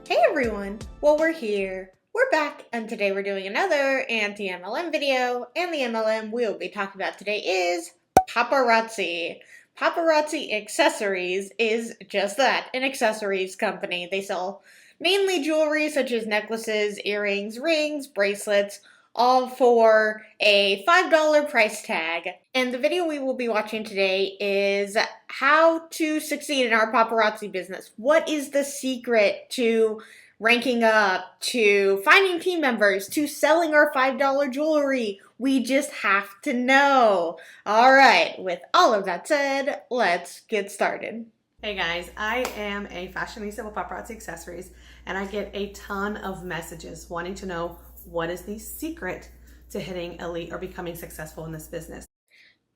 Hey everyone! Well, we're here. We're back, and today we're doing another anti-MLM video, and the MLM we'll be talking about today is Paparazzi. Paparazzi Accessories is just that, an accessories company. They sell mainly jewelry such as necklaces, earrings, rings, bracelets, all for a $5 price tag. And the video we will be watching today is how to succeed in our paparazzi business. What is the secret to ranking up, to finding team members, to selling our $5 jewelry? We just have to know. All right, with all of that said, let's get started. Hey guys, I am a fashionista with Paparazzi Accessories, and I get a ton of messages wanting to know what is the secret to hitting elite or becoming successful in this business.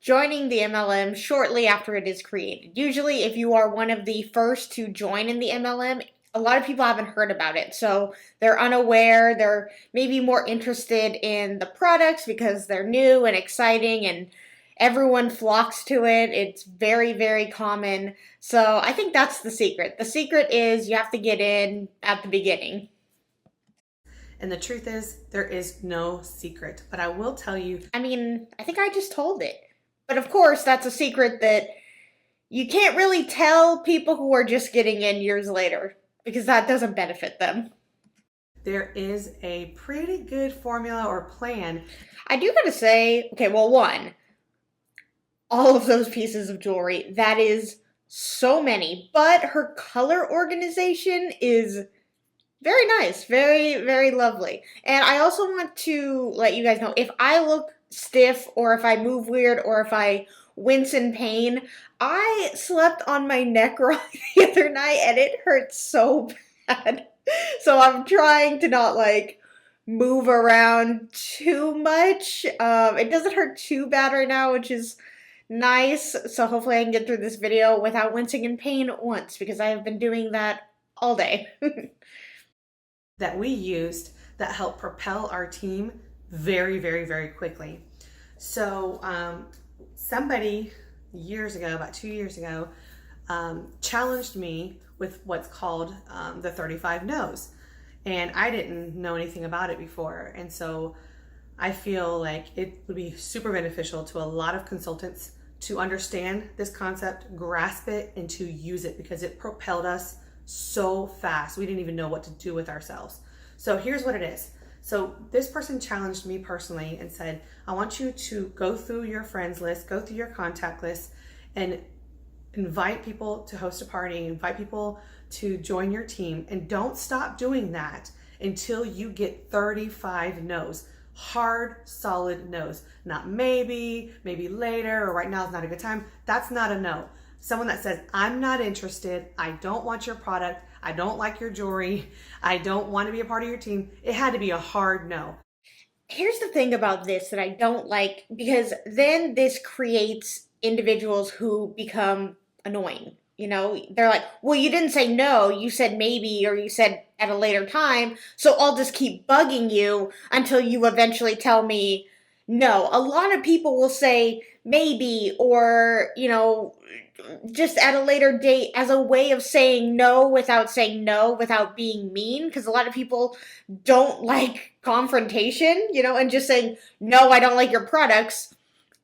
Joining the MLM shortly after it is created. Usually if you are one of the first to join in the MLM, a lot of people haven't heard about it, so they're unaware. They're maybe more interested in the products because they're new and exciting and everyone flocks to it. It's very, very common. So I think that's the secret. The secret is you have to get in at the beginning. And the truth is, there is no secret, but I will tell you. I mean, I think I just told it. But of course, that's a secret that you can't really tell people who are just getting in years later, because that doesn't benefit them. There is a pretty good formula or plan. I do gotta say, okay, well, one, all of those pieces of jewelry, that is so many, but her color organization is very nice, very, very lovely. And I also want to let you guys know, if I look stiff or if I move weird or if I wince in pain, I slept on my neck rock the other night and it hurts so bad. So I'm trying to not like move around too much. It doesn't hurt too bad right now, which is nice. So hopefully I can get through this video without wincing in pain once, because I have been doing that all day. That we used that helped propel our team very, very, very quickly. So somebody years ago, about 2 years ago, challenged me with what's called the 35 no's. And I didn't know anything about it before. And so I feel like it would be super beneficial to a lot of consultants to understand this concept, grasp it, and to use it, because it propelled us so fast. We didn't even know what to do with ourselves. So here's what it is. So this person challenged me personally and said, I want you to go through your friends list, go through your contact list, and invite people to host a party, invite people to join your team, and don't stop doing that until you get 35 no's. Hard, solid no's. Not maybe later, or right now is not a good time. That's not a no. Someone that says, I'm not interested, I don't want your product, I don't like your jewelry, I don't want to be a part of your team. It had to be a hard no. Here's the thing about this that I don't like, because then this creates individuals who become annoying. You know, they're like, well, you didn't say no, you said maybe, or you said at a later time, so I'll just keep bugging you until you eventually tell me no. A lot of people will say maybe, or, you know, just at a later date as a way of saying no without saying no, without being mean, because a lot of people don't like confrontation, you know, and just saying, no, I don't like your products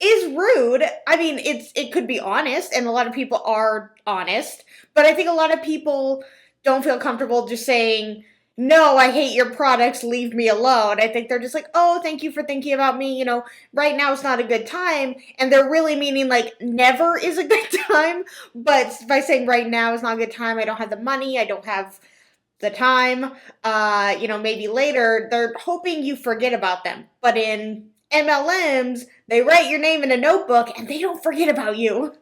is rude. I mean, it could be honest, and a lot of people are honest, but I think a lot of people don't feel comfortable just saying, no, I hate your products, leave me alone. I think they're just like, oh, thank you for thinking about me, you know, right now it's not a good time, and they're really meaning like never is a good time, but by saying right now is not a good time, I don't have the money, I don't have the time, you know, maybe later, they're hoping you forget about them. But in MLMs, they write your name in a notebook and they don't forget about you.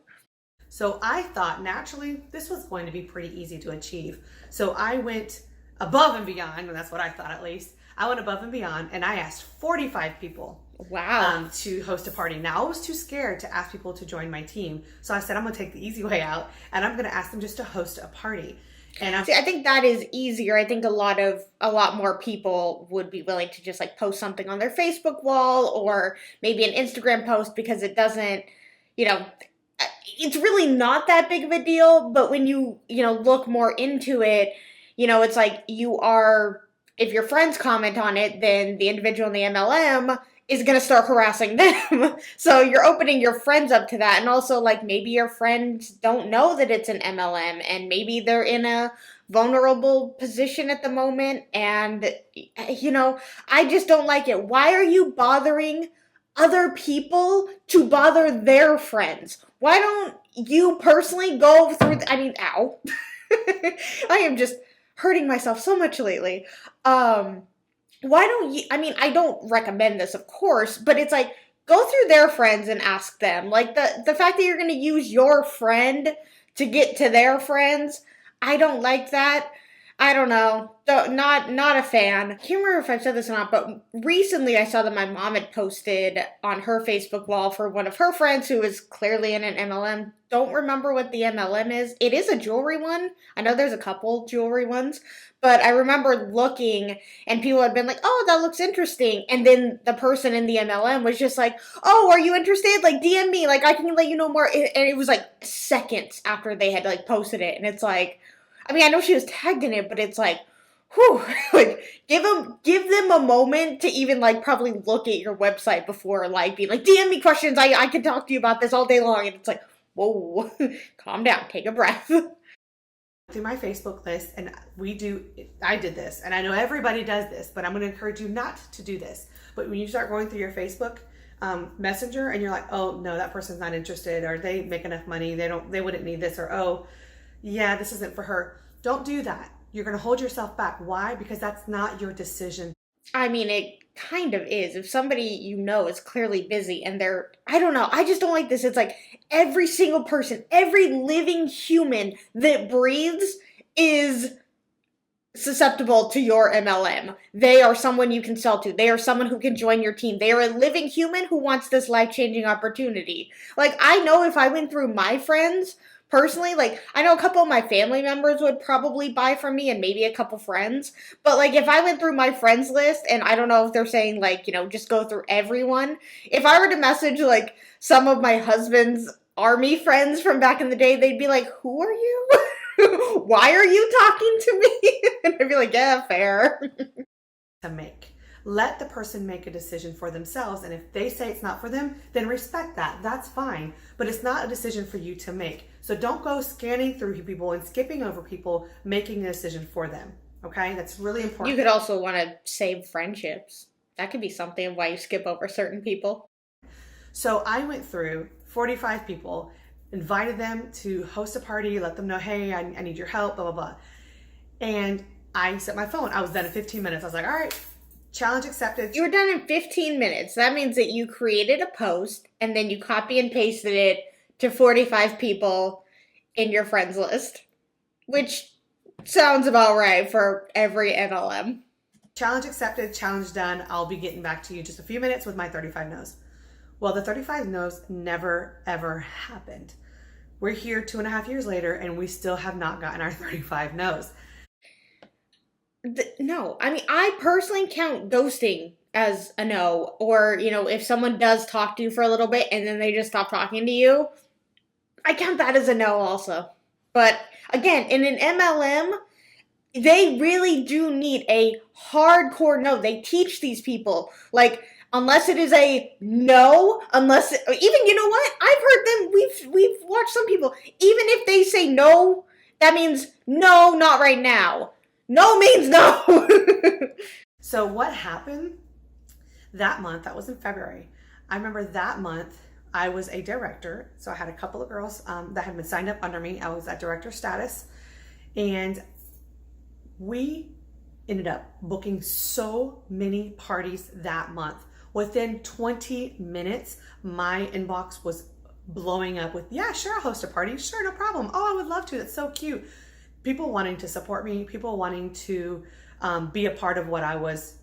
So I thought naturally this was going to be pretty easy to achieve. So I went above and beyond, and that's what I thought at least. I went above and beyond, and I asked 45 people to host a party. Now I was too scared to ask people to join my team. So I said, I'm gonna take the easy way out, and I'm gonna ask them just to host a party. And I think that is easier. I think a lot more people would be willing to just like post something on their Facebook wall or maybe an Instagram post, because it doesn't, you know, it's really not that big of a deal. But when you know, look more into it, it's like if your friends comment on it, then the individual in the MLM is going to start harassing them. So you're opening your friends up to that. And also, like, maybe your friends don't know that it's an MLM, and maybe they're in a vulnerable position at the moment. And, I just don't like it. Why are you bothering other people to bother their friends? Why don't you personally go through, ow. I am just hurting myself so much lately. Why don't you, I don't recommend this, of course, but it's like, go through their friends and ask them. Like, the fact that you're going to use your friend to get to their friends, I don't like that. I don't know. Not a fan. I can't remember if I've said this or not, but recently I saw that my mom had posted on her Facebook wall for one of her friends who is clearly in an MLM. Don't remember what the MLM is. It is a jewelry one. I know there's a couple jewelry ones, but I remember looking and people had been like, oh, that looks interesting. And then the person in the MLM was just like, oh, are you interested? Like, DM me. Like, I can let you know more. And it was like seconds after they had like posted it. And it's like, I know she was tagged in it, but it's like, whew, like, give them a moment to even, like, probably look at your website before, like, being like, DM me questions, I can talk to you about this all day long, and it's like, whoa, calm down, take a breath. Through my Facebook list, and I did this, and I know everybody does this, but I'm going to encourage you not to do this. But when you start going through your Facebook Messenger, and you're like, oh, no, that person's not interested, or they make enough money, they wouldn't need this, or, oh, yeah, this isn't for her. Don't do that. You're going to hold yourself back. Why? Because that's not your decision. It kind of is. If somebody is clearly busy and I don't know, I just don't like this. It's like every single person, every living human that breathes is susceptible to your MLM. They are someone you can sell to. They are someone who can join your team. They are a living human who wants this life-changing opportunity. Like, I know if I went through my friends, personally, like, I know a couple of my family members would probably buy from me and maybe a couple friends, but, like, if I went through my friends list, and I don't know if they're saying, like, just go through everyone, if I were to message, like, some of my husband's army friends from back in the day, they'd be like, who are you? Why are you talking to me? And I'd be like, yeah, fair. To make. Let the person make a decision for themselves, and if they say it's not for them, then respect that. That's fine, but it's not a decision for you to make. So don't go scanning through people and skipping over people making a decision for them, okay? That's really important. You could also want to save friendships. That could be something of why you skip over certain people. So I went through 45 people, invited them to host a party, let them know, hey, I need your help, blah, blah, blah. And I set my phone. I was done in 15 minutes. I was like, all right, challenge accepted. You were done in 15 minutes. That means that you created a post and then you copy and pasted it to 45 people in your friends list, which sounds about right for every MLM. Challenge accepted, challenge done. I'll be getting back to you just a few minutes with my 35 no's. Well, the 35 no's never, ever happened. We're here 2.5 years later and we still have not gotten our 35 no's. No, I personally count ghosting as a no, or, if someone does talk to you for a little bit and then they just stop talking to you, I count that as a no also. But again, in an MLM, they really do need a hardcore no. They teach these people, like, unless it is a no, even, you know what? I've heard them, we've watched some people, even if they say no, that means no, not right now. No means no. So what happened that month, that was in February. I remember that month I was a director. So I had a couple of girls that had been signed up under me. I was at director status. And we ended up booking so many parties that month. Within 20 minutes, my inbox was blowing up with, yeah, sure, I'll host a party. Sure, no problem. Oh, I would love to. That's so cute. People wanting to support me, people wanting to be a part of what I was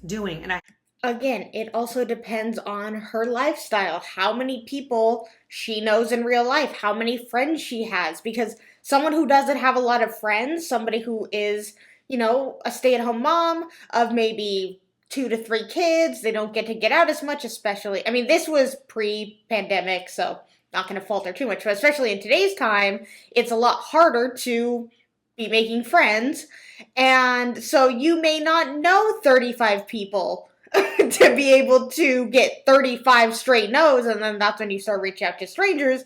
doing. And again, it also depends on her lifestyle, how many people she knows in real life, how many friends she has, because someone who doesn't have a lot of friends, somebody who is, a stay-at-home mom of maybe 2 to 3 kids, they don't get to get out as much, especially, this was pre-pandemic, so not going to falter too much, but especially in today's time, it's a lot harder to be making friends. And so you may not know 35 people to be able to get 35 straight no's. And then that's when you start reaching out to strangers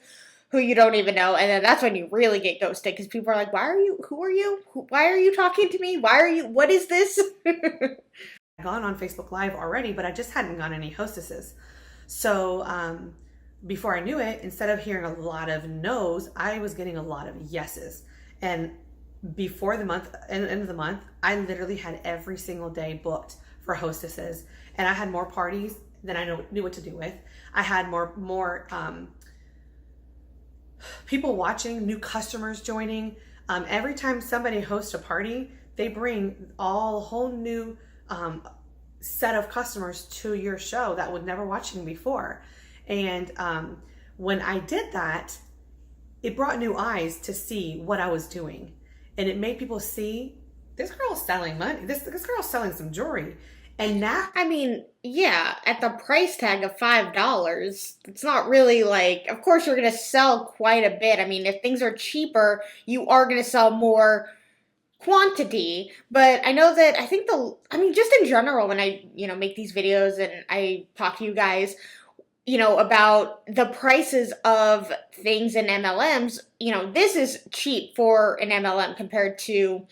who you don't even know. And then that's when you really get ghosted because people are like, who are you? Why are you talking to me? What is this? I'd gone on Facebook Live already, but I just hadn't gotten any hostesses. So before I knew it, instead of hearing a lot of no's, I was getting a lot of yeses. And before the end of the month, I literally had every single day booked for hostesses, and I had more parties than I knew what to do with. I had more people watching, new customers joining. Every time somebody hosts a party, they bring a whole new set of customers to your show that would never watching before. And when I did that, it brought new eyes to see what I was doing. And it made people see, this girl's selling money. This girl's selling some jewelry. And now, I mean, yeah, at the price tag of $5, it's not really like, of course you're going to sell quite a bit. I mean, if things are cheaper, you are going to sell more quantity. But I know that, just in general, when I, make these videos and I talk to you guys, about the prices of things in MLMs, this is cheap for an MLM compared to,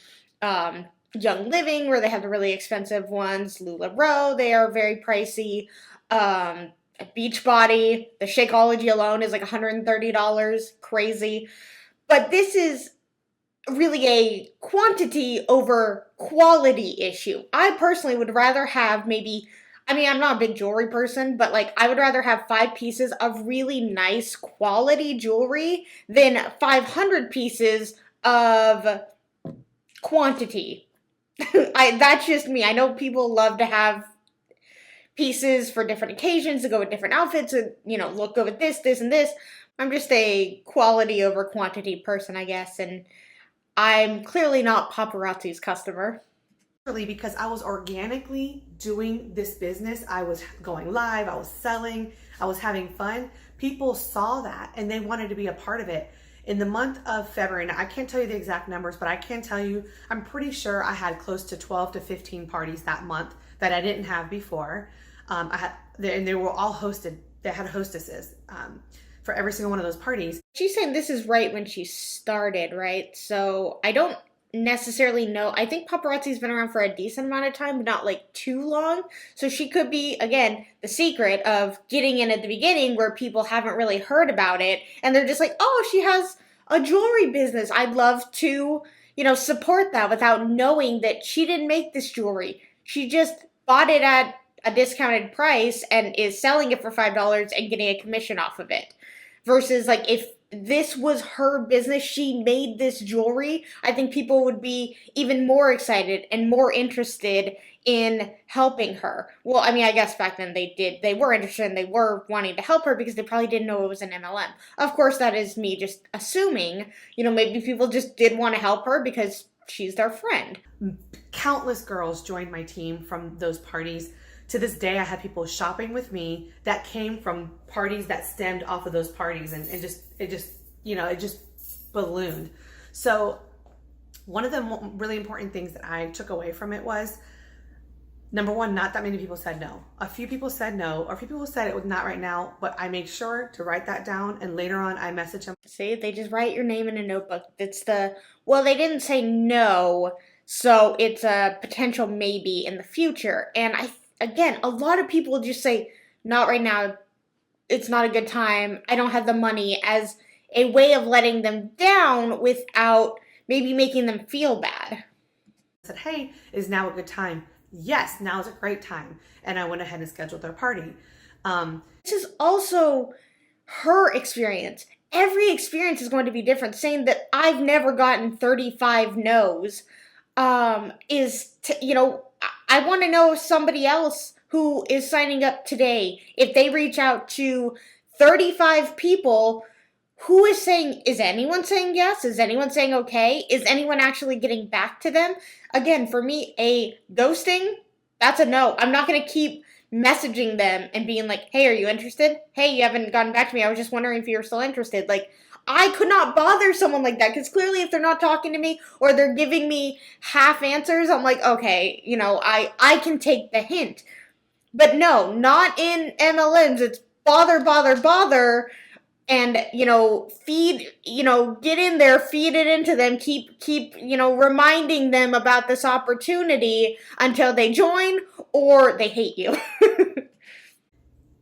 Young Living, where they have the really expensive ones. LuLaRoe, they are very pricey. Beachbody, the Shakeology alone is like $130, crazy. But this is really a quantity over quality issue. I personally would rather have I'm not a big jewelry person, but I would rather have 5 pieces of really nice quality jewelry than 500 pieces of quantity. That's just me. I know people love to have pieces for different occasions to go with different outfits and, look good with this, and this. I'm just a quality over quantity person, I guess, and I'm clearly not Paparazzi's customer. Because I was organically doing this business. I was going live, I was selling, I was having fun. People saw that and they wanted to be a part of it. In the month of February, now I can't tell you the exact numbers, but I can tell you, I'm pretty sure I had close to 12 to 15 parties that month that I didn't have before. And they were all hosted. They had hostesses for every single one of those parties. She's saying this is right when she started, right? So I don't necessarily know. I think Paparazzi's been around for a decent amount of time, but not too long. So she could be, again, the secret of getting in at the beginning where people haven't really heard about it. And they're just like, oh, she has a jewelry business. I'd love to, support that without knowing that she didn't make this jewelry. She just bought it at a discounted price and is selling it for $5 and getting a commission off of it. Versus if this was her business, she made this jewelry, I think people would be even more excited and more interested in helping her. Well, I guess back then they were interested and they were wanting to help her because they probably didn't know it was an MLM. Of course, that is me just assuming, maybe people just did want to help her because she's their friend. Countless girls joined my team from those parties. To this day, I have people shopping with me that came from parties that stemmed off of those parties, and it just ballooned. So one of the really important things that I took away from it was, number one, not that many people said no. A few people said no, or a few people said it was not right now, but I made sure to write that down, and later on I messaged them. See, they just write your name in a notebook. They didn't say no, so it's a potential maybe in the future. And again, a lot of people just say, not right now, it's not a good time, I don't have the money, as a way of letting them down without maybe making them feel bad. I said, hey, is now a good time? Yes, now is a great time. And I went ahead and scheduled their party. This is also her experience. Every experience is going to be different. Saying that I've never gotten 35 no's I want to know if somebody else who is signing up today, if they reach out to 35 people, is anyone saying yes? Is anyone saying okay? Is anyone actually getting back to them? Again, for me, a ghosting, that's a no. I'm not going to keep messaging them and being like, hey, are you interested? Hey, you haven't gotten back to me. I was just wondering if you were still interested. I could not bother someone like that, because clearly if they're not talking to me or they're giving me half answers, I'm like, okay, I can take the hint. But no, not in MLMs. It's bother, bother, bother, and feed, get in there, feed it into them, keep reminding them about this opportunity until they join or they hate you.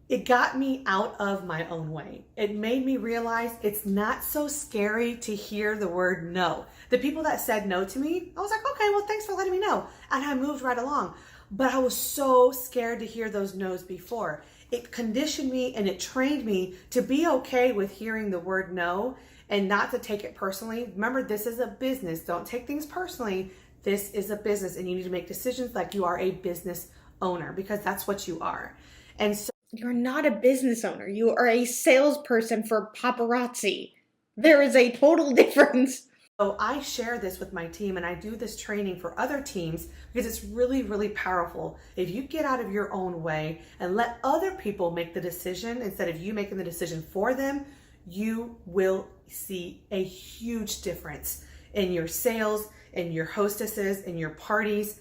It got me out of my own way. It made me realize it's not so scary to hear the word no. The people that said no to me, I was like, okay, well, thanks for letting me know. And I moved right along. But I was so scared to hear those no's before. It conditioned me and it trained me to be okay with hearing the word no and not to take it personally. Remember, this is a business. Don't take things personally. This is a business, and you need to make decisions like you are a business owner, because that's what you are. And so You're not a business owner. You are a salesperson for Paparazzi. There is a total difference. So I share this with my team, and I do this training for other teams because it's really, really powerful. If you get out of your own way and let other people make the decision instead of you making the decision for them, you will see a huge difference in your sales, in your hostesses, in your parties,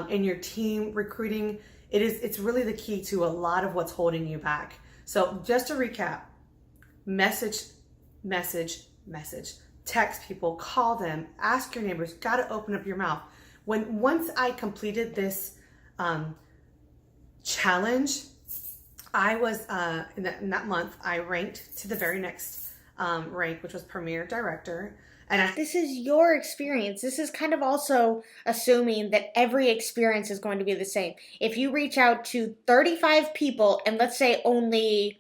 in your team recruiting. It's really the key to a lot of what's holding you back. So just to recap: message, message, message. Text people, call them, ask your neighbors, got to open up your mouth. Once I completed this challenge, I was in that month, I ranked to the very next rank, which was Premier Director. And this is your experience. This is kind of also assuming that every experience is going to be the same. If you reach out to 35 people, and let's say only,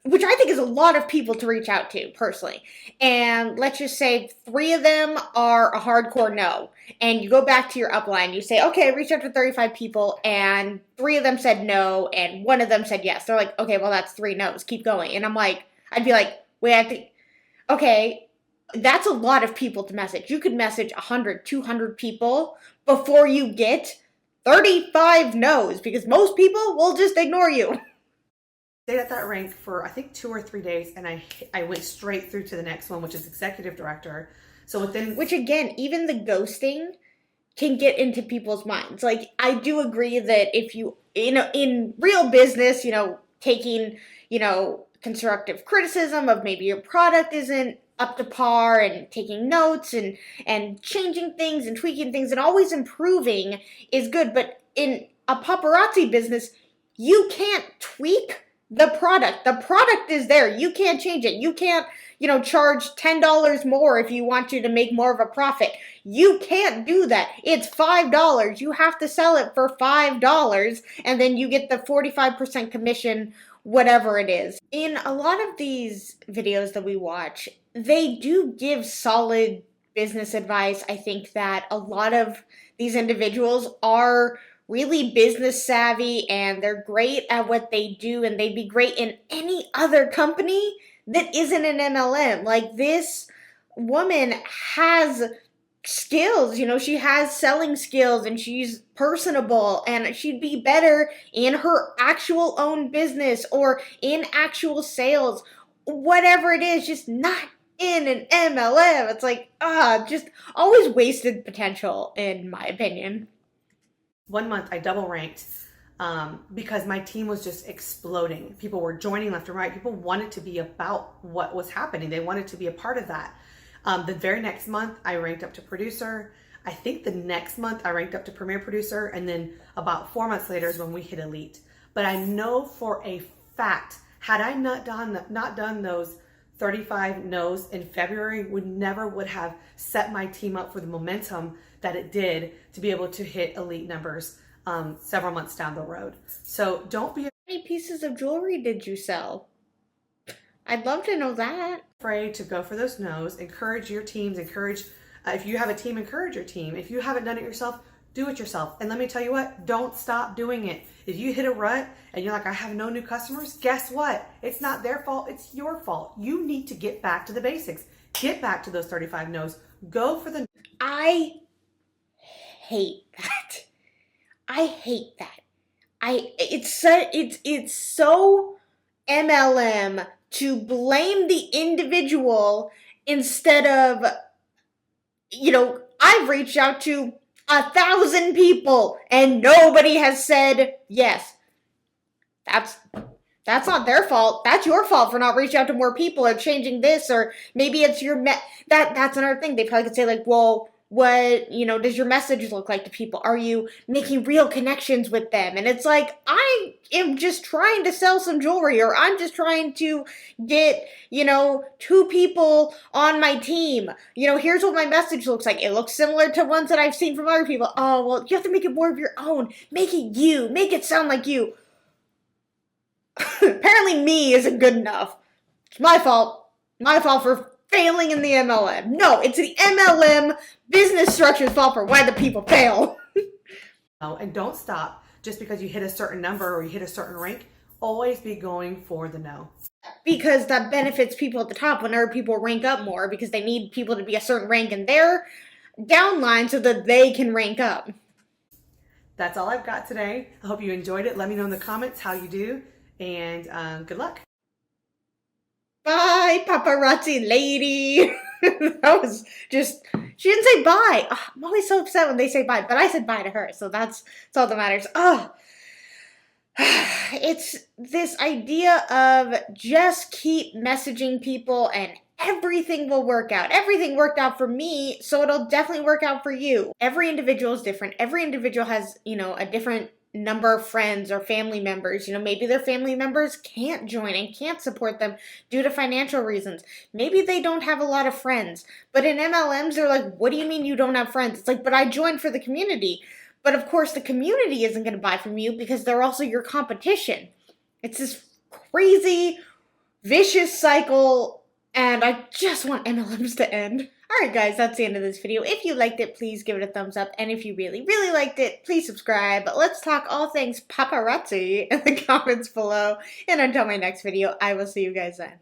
which I think is a lot of people to reach out to personally, and let's just say 3 of them are a hardcore no, and you go back to your upline, you say, okay, reach out to 35 people, and 3 of them said no, and 1 of them said yes. They're like, okay, well, that's 3 no's, keep going. And I'd be like, wait, okay, that's a lot of people to message. You could message 100, 200 people before you get 35 no's, because most people will just ignore you. Stayed at that rank for I think 2 or 3 days, and I went straight through to the next one, which is Executive Director. So which again, even the ghosting can get into people's minds. Like, I do agree that if you in real business, taking constructive criticism of maybe your product isn't up to par, and taking notes and changing things and tweaking things and always improving is good. But in a paparazzi business, you can't tweak the product. The product is there. You can't change it. You can't, charge $10 more if you want to make more of a profit. You can't do that. It's $5. You have to sell it for $5, and then you get the 45% commission, whatever it is. In a lot of these videos that we watch, they do give solid business advice. I think that a lot of these individuals are really business savvy, and they're great at what they do, and they'd be great in any other company that isn't an MLM. Like, this woman has skills, she has selling skills, and she's personable, and she'd be better in her actual own business or in actual sales, whatever it is, just not in an MLM. It's like, just always wasted potential, in my opinion. 1 month I double ranked because my team was just exploding. People were joining left and right. People wanted to be about what was happening. They wanted to be a part of that. The very next month I ranked up to producer. I think the next month I ranked up to premier producer, and then about 4 months later is when we hit elite. But I know for a fact, had I not done those 35 no's in February, would have set my team up for the momentum that it did to be able to hit elite numbers several months down the road. So don't be How many pieces of jewelry did you sell? I'd love to know that. afraid to go for those no's. Encourage your teams. If you have a team, encourage your team. If you haven't done it yourself, do it yourself. And let me tell you what, don't stop doing it. If you hit a rut and you're like, I have no new customers, guess what? It's not their fault, it's your fault. You need to get back to the basics. Get back to those 35 no's. Go for the... I hate that. I hate that. It's so MLM to blame the individual instead of, I've reached out to 1,000 people and nobody has said yes. That's not their fault. That's your fault for not reaching out to more people or changing this, or maybe it's your that's another thing. They probably could say like, well, what, does your message look like to people? Are you making real connections with them? And it's like, I am just trying to sell some jewelry, or I'm just trying to get, 2 people on my team. Here's what my message looks like. It looks similar to ones that I've seen from other people. Oh, well, you have to make it more of your own. Make it you. Make it sound like you. Apparently me isn't good enough. It's my fault. My fault for failing in the MLM. No, it's the MLM business structure's fault for why the people fail. Oh, and don't stop just because you hit a certain number or you hit a certain rank. Always be going for the no. Because that benefits people at the top whenever people rank up more, because they need people to be a certain rank in their downline so that they can rank up. That's all I've got today. I hope you enjoyed it. Let me know in the comments how you do. And good luck. Bye, paparazzi lady. That was just, she didn't say bye. Oh, I'm always so upset when they say bye, but I said bye to her, so that's all that matters. Oh, it's this idea of just keep messaging people and everything will work out. Everything worked out for me, so it'll definitely work out for you. Every individual is different. Every individual has, a different number of friends or family members. Maybe their family members can't join and can't support them due to financial reasons. Maybe they don't have a lot of friends. But in MLMs, they're like, what do you mean you don't have friends? It's like, but I joined for the community. But of course, the community isn't going to buy from you because they're also your competition. It's this crazy, vicious cycle, and I just want MLMs to end. Alright guys, that's the end of this video. If you liked it, please give it a thumbs up. And if you really, really liked it, please subscribe. Let's talk all things paparazzi in the comments below. And until my next video, I will see you guys then.